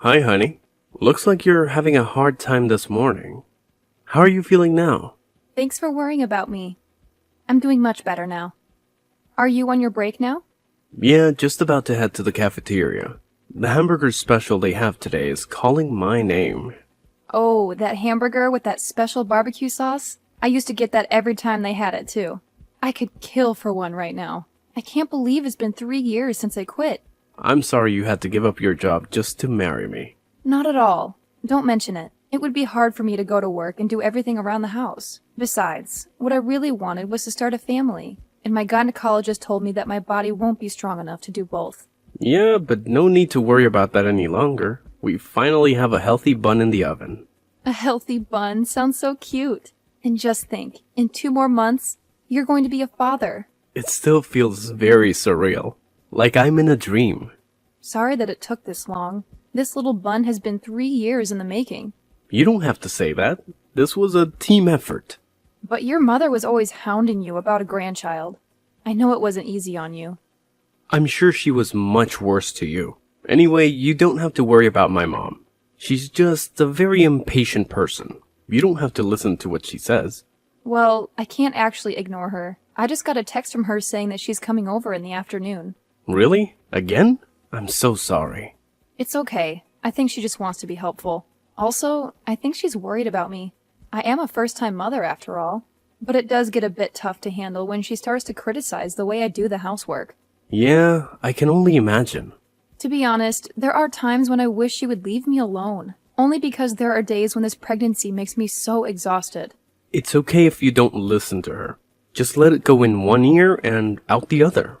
Hi, honey. Looks like you're having a hard time this morning. How are you feeling now? Thanks for worrying about me. I'm doing much better now. Are you on your break now? Yeah, just about to head to the cafeteria. The hamburger special they have today is calling my name. Oh, that hamburger with that special barbecue sauce? I used to get that every time they had it, too. I could kill for one right now. I can't believe it's been 3 years since I quit. I'm sorry you had to give up your job just to marry me. Not at all. Don't mention it. It would be hard for me to go to work and do everything around the house. Besides, what I really wanted was to start a family, and my gynecologist told me that my body won't be strong enough to do both. Yeah, but no need to worry about that any longer. We finally have a healthy bun in the oven. A healthy bun sounds so cute. And just think, in 2 more months, you're going to be a father. It still feels very surreal. Like I'm in a dream. Sorry that it took this long. This little bun has been 3 years in the making. You don't have to say that. This was a team effort. But your mother was always hounding you about a grandchild. I know it wasn't easy on you. I'm sure she was much worse to you. Anyway, you don't have to worry about my mom. She's just a very impatient person. You don't have to listen to what she says. Well, I can't actually ignore her. I just got a text from her saying that she's coming over in the afternoon. Really? Again? I'm so sorry. It's okay. I think she just wants to be helpful. Also, I think she's worried about me. I am a first-time mother after all. But it does get a bit tough to handle when she starts to criticize the way I do the housework. Yeah, I can only imagine. To be honest, there are times when I wish she would leave me alone. Only because there are days when this pregnancy makes me so exhausted. It's okay if you don't listen to her. Just let it go in one ear and out the other.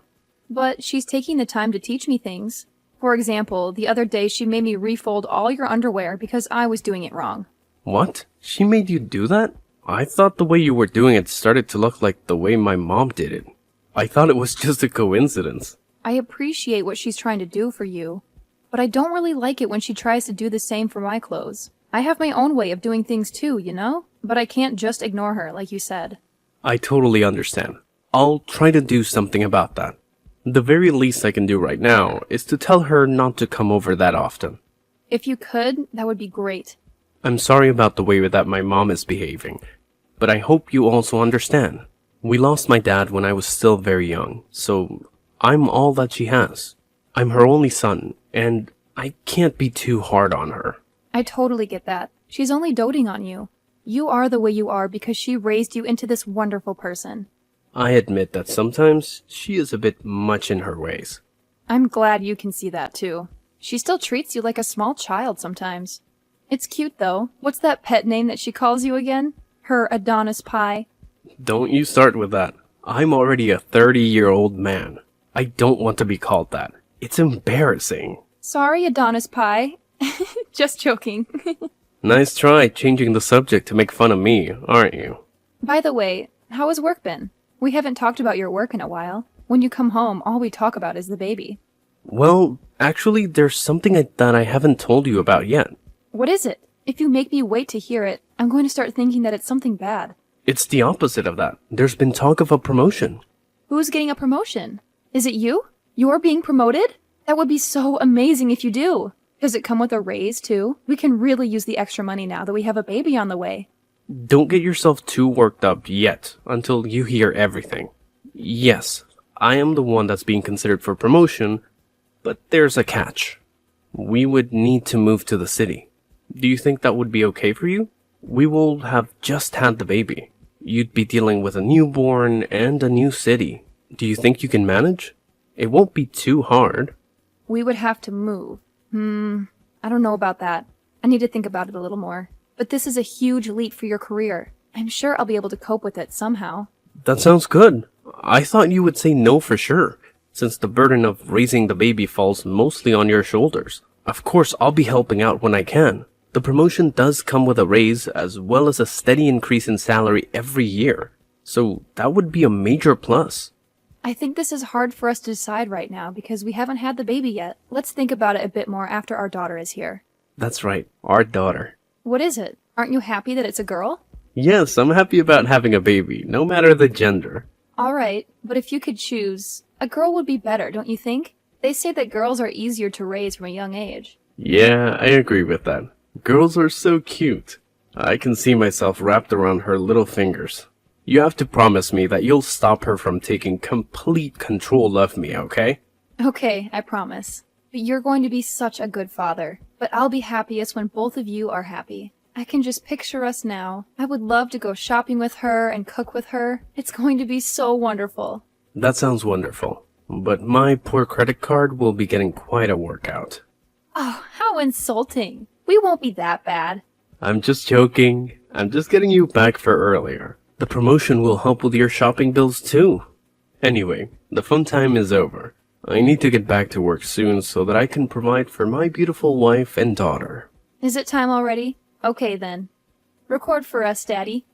But she's taking the time to teach me things. For example, the other day she made me refold all your underwear because I was doing it wrong. What? She made you do that? I thought the way you were doing it started to look like the way my mom did it. I thought it was just a coincidence. I appreciate what she's trying to do for you, but I don't really like it when she tries to do the same for my clothes. I have my own way of doing things too, you know? But I can't just ignore her, like you said. I totally understand. I'll try to do something about that. The very least I can do right now is to tell her not to come over that often. If you could, that would be great. I'm sorry about the way that my mom is behaving, but I hope you also understand. We lost my dad when I was still very young, so I'm all that she has. I'm her only son, and I can't be too hard on her. I totally get that. She's only doting on you. You are the way you are because she raised you into this wonderful person. I admit that sometimes she is a bit much in her ways. I'm glad you can see that too. She still treats you like a small child sometimes. It's cute though. What's that pet name that she calls you again? Her Adonis Pie? Don't you start with that. I'm already a 30-year-old man. I don't want to be called that. It's embarrassing. Sorry, Adonis Pie. Just joking. Nice try changing the subject to make fun of me, aren't you? By the way, how has work been? We haven't talked about your work in a while. When you come home, all we talk about is the baby. Well, actually, there's something that I haven't told you about yet. What is it? If you make me wait to hear it, I'm going to start thinking that it's something bad. It's the opposite of that. There's been talk of a promotion. Who's getting a promotion? Is it you? You're being promoted? That would be so amazing if you do. Does it come with a raise, too? We can really use the extra money now that we have a baby on the way. Don't get yourself too worked up yet, until you hear everything. Yes, I am the one that's being considered for promotion, but there's a catch. We would need to move to the city. Do you think that would be okay for you? We will have just had the baby. You'd be dealing with a newborn and a new city. Do you think you can manage? It won't be too hard. We would have to move. I don't know about that. I need to think about it a little more. But this is a huge leap for your career. I'm sure I'll be able to cope with it somehow. That sounds good. I thought you would say no for sure, since the burden of raising the baby falls mostly on your shoulders. Of course, I'll be helping out when I can. The promotion does come with a raise as well as a steady increase in salary every year. So that would be a major plus. I think this is hard for us to decide right now because we haven't had the baby yet. Let's think about it a bit more after our daughter is here. That's right, our daughter. What is it? Aren't you happy that it's a girl? Yes, I'm happy about having a baby, no matter the gender. Alright, but if you could choose, a girl would be better, don't you think? They say that girls are easier to raise from a young age. Yeah, I agree with that. Girls are so cute. I can see myself wrapped around her little fingers. You have to promise me that you'll stop her from taking complete control of me, okay? Okay, I promise. But you're going to be such a good father. But I'll be happiest when both of you are happy. I can just picture us now. I would love to go shopping with her and cook with her. It's going to be so wonderful. That sounds wonderful. But my poor credit card will be getting quite a workout. Oh, how insulting. We won't be that bad. I'm just joking. I'm just getting you back for earlier. The promotion will help with your shopping bills too. Anyway, the fun time is over. I need to get back to work soon so that I can provide for my beautiful wife and daughter. Is it time already? Okay then. Record for us, Daddy.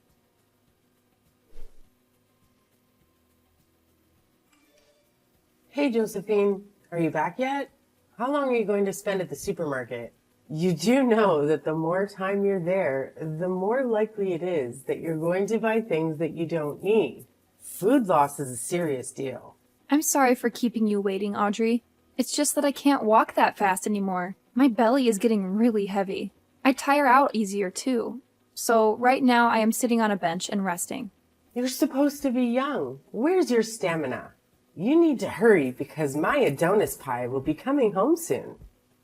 Hey, Josephine, are you back yet? How long are you going to spend at the supermarket? You do know that the more time you're there, the more likely it is that you're going to buy things that you don't need. Food loss is a serious deal. I'm sorry for keeping you waiting, Audrey. It's just that I can't walk that fast anymore. My belly is getting really heavy. I tire out easier too. So right now I am sitting on a bench and resting. You're supposed to be young. Where's your stamina? You need to hurry because my Adonis pie will be coming home soon.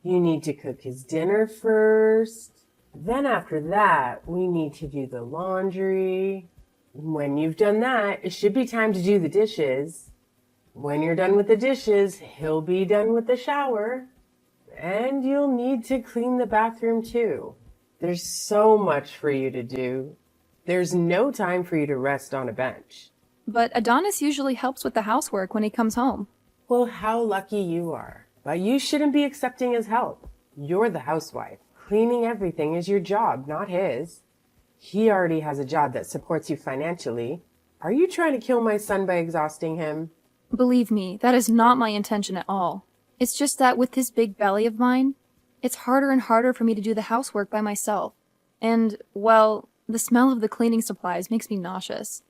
You need to cook his dinner first. Then after that, we need to do the laundry. When you've done that, it should be time to do the dishes. When you're done with the dishes, he'll be done with the shower. And you'll need to clean the bathroom too. There's so much for you to do. There's no time for you to rest on a bench. But Adonis usually helps with the housework when he comes home. Well, how lucky you are. But you shouldn't be accepting his help. You're the housewife. Cleaning everything is your job, not his. He already has a job that supports you financially. Are you trying to kill my son by exhausting him? Believe me, that is not my intention at all. It's just that with this big belly of mine, it's harder and harder for me to do the housework by myself. And, well, the smell of the cleaning supplies makes me nauseous.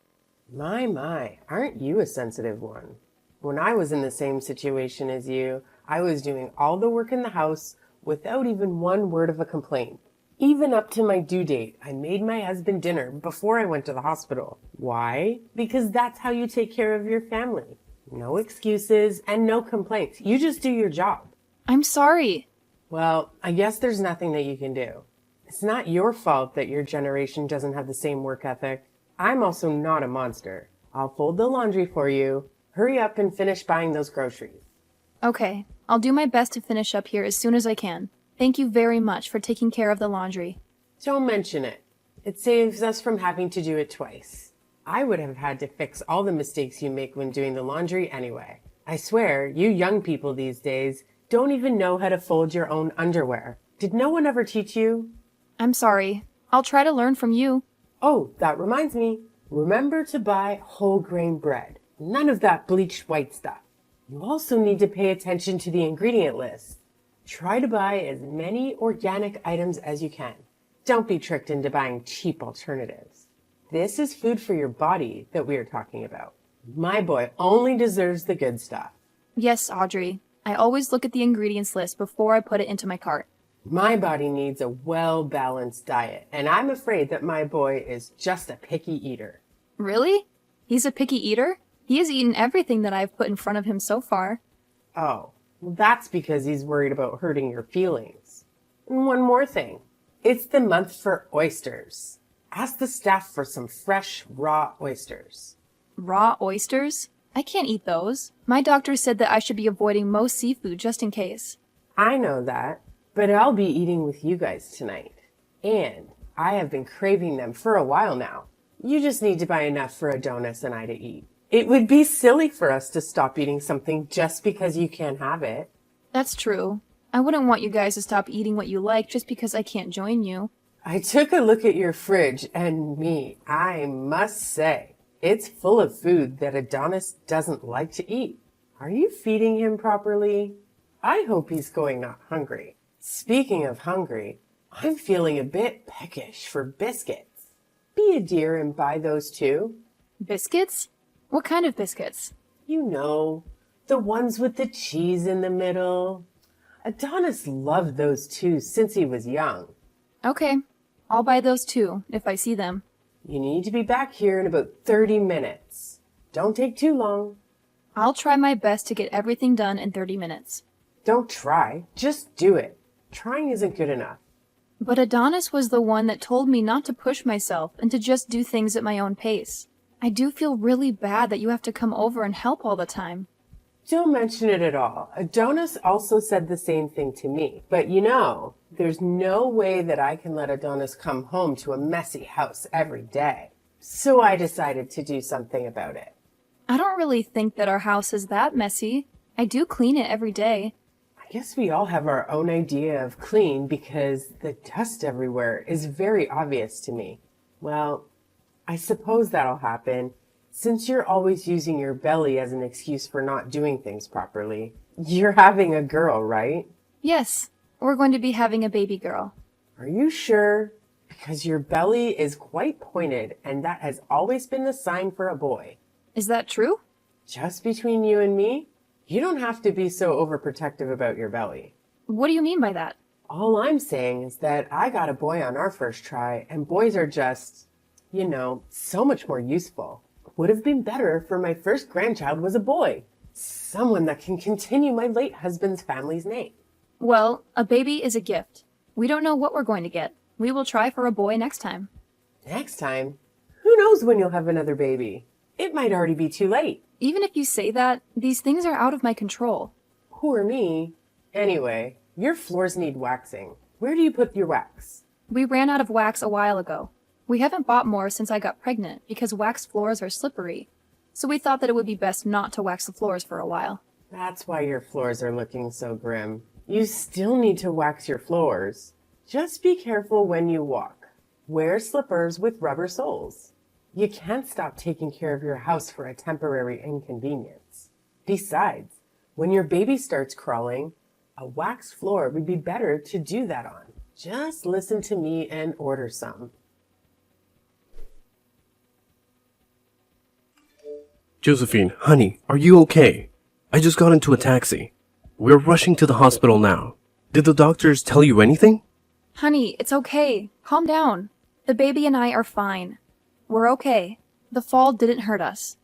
My, aren't you a sensitive one? When I was in the same situation as you, I was doing all the work in the house without even one word of a complaint. Even up to my due date, I made my husband dinner before I went to the hospital. Why? Because that's how you take care of your family. No excuses and no complaints. You just do your job. I'm sorry. Well, I guess there's nothing that you can do. It's not your fault that your generation doesn't have the same work ethic. I'm also not a monster. I'll fold the laundry for you. Hurry up and finish buying those groceries. Okay, I'll do my best to finish up here as soon as I can. Thank you very much for taking care of the laundry. Don't mention it. It saves us from having to do it twice. I would have had to fix all the mistakes you make when doing the laundry anyway. I swear, you young people these days don't even know how to fold your own underwear. Did no one ever teach you? I'm sorry. I'll try to learn from you. Oh, that reminds me. Remember to buy whole grain bread. None of that bleached white stuff. You also need to pay attention to the ingredient list. Try to buy as many organic items as you can. Don't be tricked into buying cheap alternatives. This is food for your body that we are talking about. My boy only deserves the good stuff. Yes, Audrey. I always look at the ingredients list before I put it into my cart. My body needs a well-balanced diet, and I'm afraid that my boy is just a picky eater. Really? He's a picky eater? He has eaten everything that I've put in front of him so far. Oh, well, that's because he's worried about hurting your feelings. And one more thing. It's the month for oysters. Ask the staff for some fresh, raw oysters. Raw oysters? I can't eat those. My doctor said that I should be avoiding most seafood just in case. I know that, but I'll be eating with you guys tonight. And I have been craving them for a while now. You just need to buy enough for Adonis and I to eat. It would be silly for us to stop eating something just because you can't have it. That's true. I wouldn't want you guys to stop eating what you like just because I can't join you. I took a look at your fridge and I must say, it's full of food that Adonis doesn't like to eat. Are you feeding him properly? I hope he's going not hungry. Speaking of hungry, I'm feeling a bit peckish for biscuits. Be a dear and buy those too. Biscuits? What kind of biscuits? You know, the ones with the cheese in the middle. Adonis loved those two since he was young. Okay, I'll buy those too, if I see them. You need to be back here in about 30 minutes. Don't take too long. I'll try my best to get everything done in 30 minutes. Don't try, just do it. Trying isn't good enough. But Adonis was the one that told me not to push myself and to just do things at my own pace. I do feel really bad that you have to come over and help all the time. Don't mention it at all. Adonis also said the same thing to me. But there's no way that I can let Adonis come home to a messy house every day. So I decided to do something about it. I don't really think that our house is that messy. I do clean it every day. I guess we all have our own idea of clean because the dust everywhere is very obvious to me. Well, I suppose that'll happen since you're always using your belly as an excuse for not doing things properly. You're having a girl, right? Yes, we're going to be having a baby girl. Are you sure? Because your belly is quite pointed and that has always been the sign for a boy. Is that true? Just between you and me, you don't have to be so overprotective about your belly. What do you mean by that? All I'm saying is that I got a boy on our first try, and boys are just, so much more useful. Would have been better if my first grandchild was a boy. Someone that can continue my late husband's family's name. Well, a baby is a gift. We don't know what we're going to get. We will try for a boy next time. Next time? Who knows when you'll have another baby? It might already be too late. Even if you say that, these things are out of my control. Poor me. Anyway, your floors need waxing. Where do you put your wax? We ran out of wax a while ago. We haven't bought more since I got pregnant because waxed floors are slippery. So we thought that it would be best not to wax the floors for a while. That's why your floors are looking so grim. You still need to wax your floors. Just be careful when you walk. Wear slippers with rubber soles. You can't stop taking care of your house for a temporary inconvenience. Besides, when your baby starts crawling, a waxed floor would be better to do that on. Just listen to me and order some. Josephine, honey, are you okay? I just got into a taxi. We're rushing to the hospital now. Did the doctors tell you anything? Honey, it's okay. Calm down. The baby and I are fine. We're okay. The fall didn't hurt us.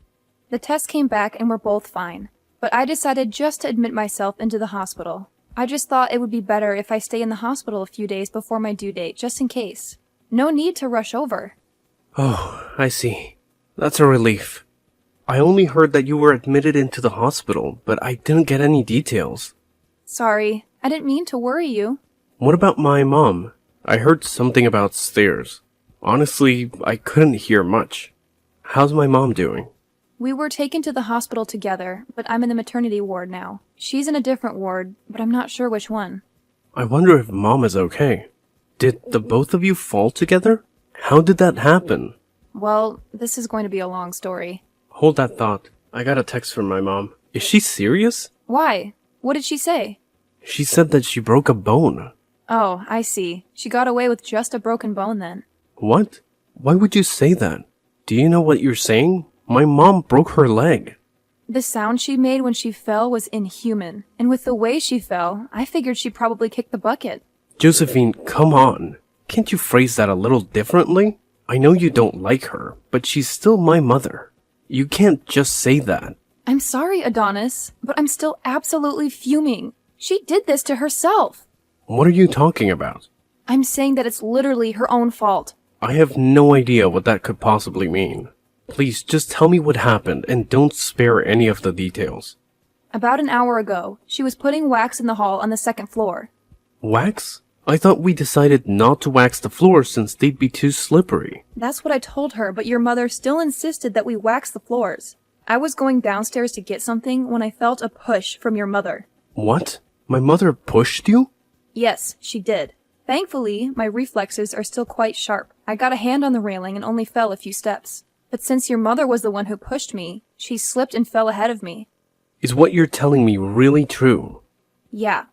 The test came back and we're both fine. But I decided just to admit myself into the hospital. I just thought it would be better if I stay in the hospital a few days before my due date, just in case. No need to rush over. Oh, I see. That's a relief. I only heard that you were admitted into the hospital, but I didn't get any details. Sorry, I didn't mean to worry you. What about my mom? I heard something about stairs. Honestly, I couldn't hear much. How's my mom doing? We were taken to the hospital together, but I'm in the maternity ward now. She's in a different ward, but I'm not sure which one. I wonder if mom is okay. Did the both of you fall together? How did that happen? Well, this is going to be a long story. Hold that thought. I got a text from my mom. Is she serious? Why? What did she say? She said that she broke a bone. Oh, I see. She got away with just a broken bone then. What? Why would you say that? Do you know what you're saying? My mom broke her leg. The sound she made when she fell was inhuman, and with the way she fell, I figured she probably kicked the bucket. Josephine, come on. Can't you phrase that a little differently? I know you don't like her, but she's still my mother. You can't just say that. I'm sorry, Adonis, but I'm still absolutely fuming. She did this to herself. What are you talking about? I'm saying that it's literally her own fault. I have no idea what that could possibly mean. Please, just tell me what happened and don't spare any of the details. About an hour ago, she was putting wax in the hall on the second floor. Wax? I thought we decided not to wax the floors since they'd be too slippery. That's what I told her, but your mother still insisted that we wax the floors. I was going downstairs to get something when I felt a push from your mother. What? My mother pushed you? Yes, she did. Thankfully, my reflexes are still quite sharp. I got a hand on the railing and only fell a few steps. But since your mother was the one who pushed me, she slipped and fell ahead of me. Is what you're telling me really true? Yeah.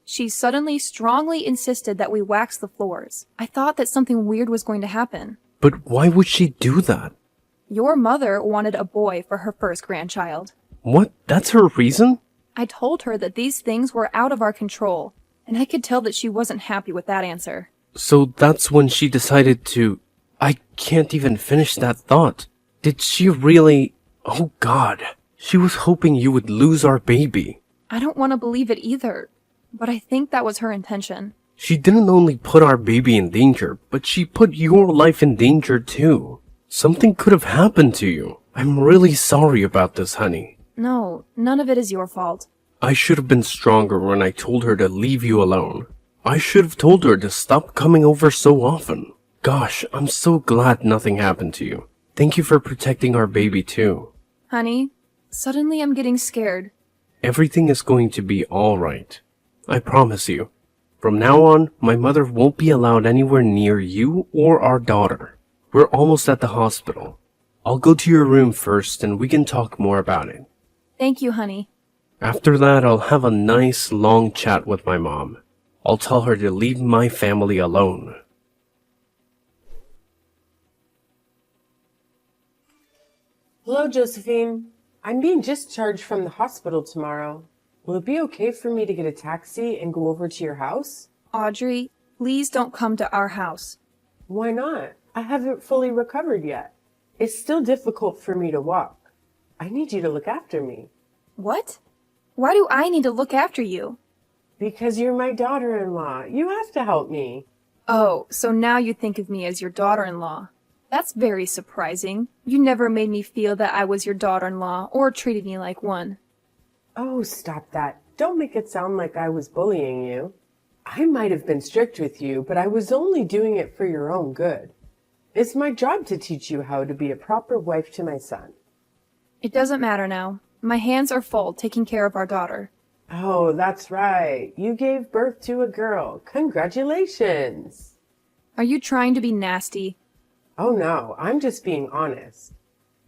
She suddenly strongly insisted that we wax the floors. I thought that something weird was going to happen. But why would she do that? Your mother wanted a boy for her first grandchild. What? That's her reason? I told her that these things were out of our control, and I could tell that she wasn't happy with that answer. So that's when she decided to... I can't even finish that thought. Did she really... Oh God. She was hoping you would lose our baby. I don't want to believe it either, but I think that was her intention. She didn't only put our baby in danger, but she put your life in danger too. Something could have happened to you. I'm really sorry about this, honey. No, none of it is your fault. I should have been stronger when I told her to leave you alone. I should have told her to stop coming over so often. Gosh, I'm so glad nothing happened to you. Thank you for protecting our baby too. Honey, suddenly I'm getting scared. Everything is going to be alright. I promise you. From now on, my mother won't be allowed anywhere near you or our daughter. We're almost at the hospital. I'll go to your room first and we can talk more about it. Thank you, honey. After that, I'll have a nice long chat with my mom. I'll tell her to leave my family alone. Hello, Josephine. I'm being discharged from the hospital tomorrow. Will it be okay for me to get a taxi and go over to your house? Audrey, please don't come to our house. Why not? I haven't fully recovered yet. It's still difficult for me to walk. I need you to look after me. What? Why do I need to look after you? Because you're my daughter-in-law. You have to help me. Oh, so now you think of me as your daughter-in-law. That's very surprising. You never made me feel that I was your daughter-in-law or treated me like one. Oh, stop that. Don't make it sound like I was bullying you. I might have been strict with you, but I was only doing it for your own good. It's my job to teach you how to be a proper wife to my son. It doesn't matter now. My hands are full taking care of our daughter. Oh, that's right. You gave birth to a girl. Congratulations. Are you trying to be nasty? Oh no, I'm just being honest.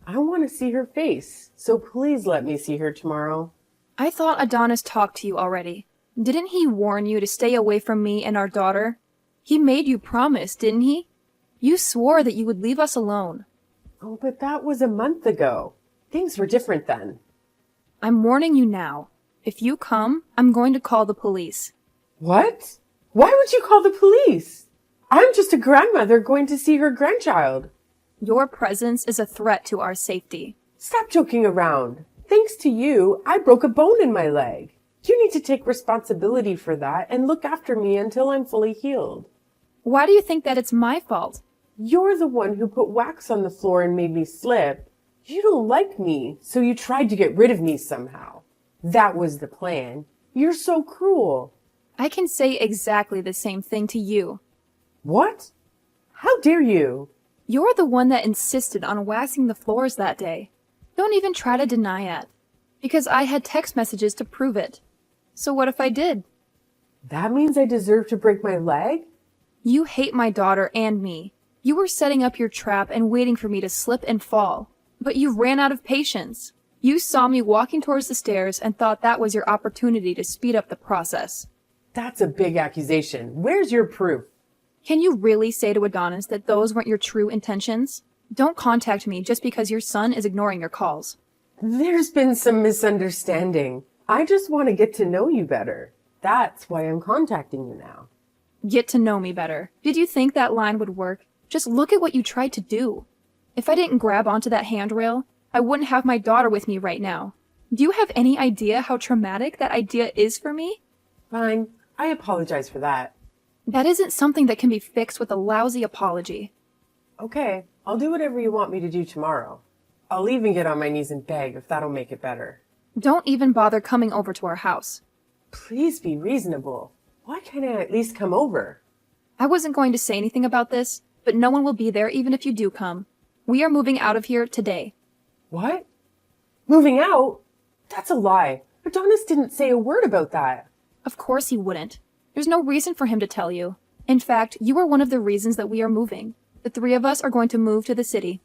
I want to see her face, so please let me see her tomorrow. I thought Adonis talked to you already. Didn't he warn you to stay away from me and our daughter? He made you promise, didn't he? You swore that you would leave us alone. Oh, but that was a month ago. Things were different then. I'm warning you now. If you come, I'm going to call the police. What? Why would you call the police? I'm just a grandmother going to see her grandchild. Your presence is a threat to our safety. Stop joking around. Thanks to you, I broke a bone in my leg. You need to take responsibility for that and look after me until I'm fully healed. Why do you think that it's my fault? You're the one who put wax on the floor and made me slip. You don't like me, so you tried to get rid of me somehow. That was the plan. You're so cruel. I can say exactly the same thing to you. What? How dare you? You're the one that insisted on waxing the floors that day. Don't even try to deny it. Because I had text messages to prove it. So what if I did? That means I deserve to break my leg? You hate my daughter and me. You were setting up your trap and waiting for me to slip and fall. But you ran out of patience. You saw me walking towards the stairs and thought that was your opportunity to speed up the process. That's a big accusation. Where's your proof? Can you really say to Adonis that those weren't your true intentions? Don't contact me just because your son is ignoring your calls. There's been some misunderstanding. I just want to get to know you better. That's why I'm contacting you now. Get to know me better. Did you think that line would work? Just look at what you tried to do. If I didn't grab onto that handrail, I wouldn't have my daughter with me right now. Do you have any idea how traumatic that idea is for me? Fine. I apologize for that. That isn't something that can be fixed with a lousy apology. Okay, I'll do whatever you want me to do tomorrow. I'll even get on my knees and beg if that'll make it better. Don't even bother coming over to our house. Please be reasonable. Why can't I at least come over? I wasn't going to say anything about this, but no one will be there even if you do come. We are moving out of here today. What? Moving out? That's a lie. Adonis didn't say a word about that. Of course he wouldn't. There's no reason for him to tell you. In fact, you are one of the reasons that we are moving. The three of us are going to move to the city.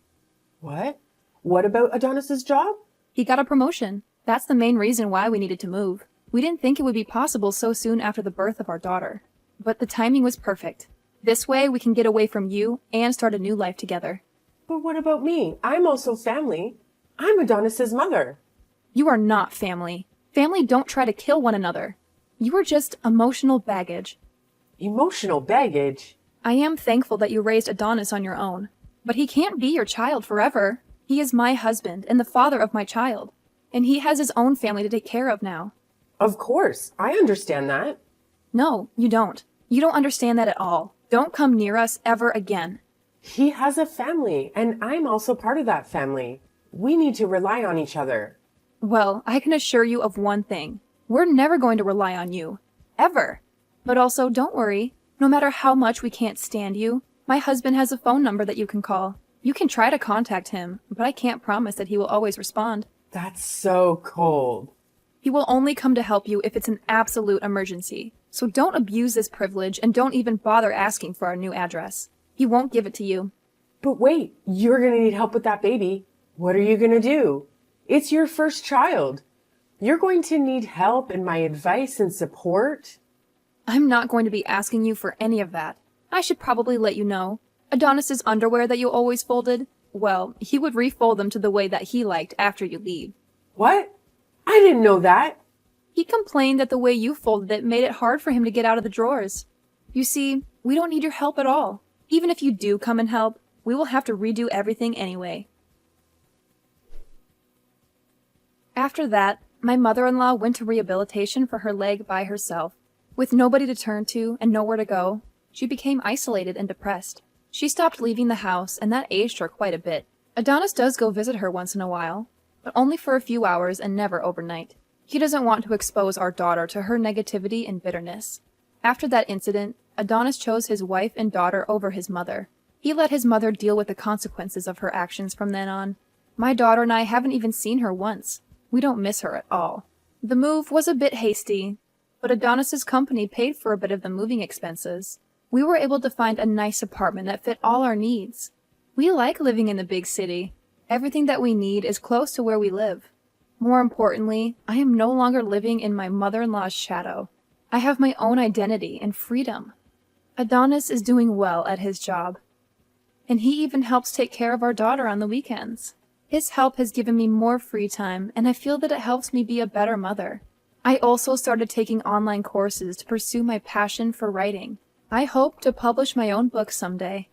What? What about Adonis's job? He got a promotion. That's the main reason why we needed to move. We didn't think it would be possible so soon after the birth of our daughter. But the timing was perfect. This way we can get away from you and start a new life together. But what about me? I'm also family. I'm Adonis's mother. You are not family. Family don't try to kill one another. You are just emotional baggage. Emotional baggage? I am thankful that you raised Adonis on your own, but he can't be your child forever. He is my husband and the father of my child, and he has his own family to take care of now. Of course, I understand that. No, you don't. You don't understand that at all. Don't come near us ever again. He has a family, and I'm also part of that family. We need to rely on each other. Well, I can assure you of one thing. We're never going to rely on you. Ever. But also, don't worry. No matter how much we can't stand you, my husband has a phone number that you can call. You can try to contact him, but I can't promise that he will always respond. That's so cold. He will only come to help you if it's an absolute emergency. So don't abuse this privilege and don't even bother asking for our new address. He won't give it to you. But wait, you're gonna need help with that baby. What are you gonna do? It's your first child. You're going to need help and my advice and support. I'm not going to be asking you for any of that. I should probably let you know. Adonis's underwear that you always folded, well, he would refold them to the way that he liked after you leave. What? I didn't know that. He complained that the way you folded it made it hard for him to get out of the drawers. You see, we don't need your help at all. Even if you do come and help, we will have to redo everything anyway. After that, my mother-in-law went to rehabilitation for her leg by herself. With nobody to turn to and nowhere to go, she became isolated and depressed. She stopped leaving the house, and that aged her quite a bit. Adonis does go visit her once in a while, but only for a few hours and never overnight. He doesn't want to expose our daughter to her negativity and bitterness. After that incident, Adonis chose his wife and daughter over his mother. He let his mother deal with the consequences of her actions from then on. My daughter and I haven't even seen her once. We don't miss her at all. The move was a bit hasty, but Adonis's company paid for a bit of the moving expenses. We were able to find a nice apartment that fit all our needs. We like living in the big city. Everything that we need is close to where we live. More importantly, I am no longer living in my mother-in-law's shadow. I have my own identity and freedom. Adonis is doing well at his job, and he even helps take care of our daughter on the weekends. His help has given me more free time, and I feel that it helps me be a better mother. I also started taking online courses to pursue my passion for writing. I hope to publish my own book someday.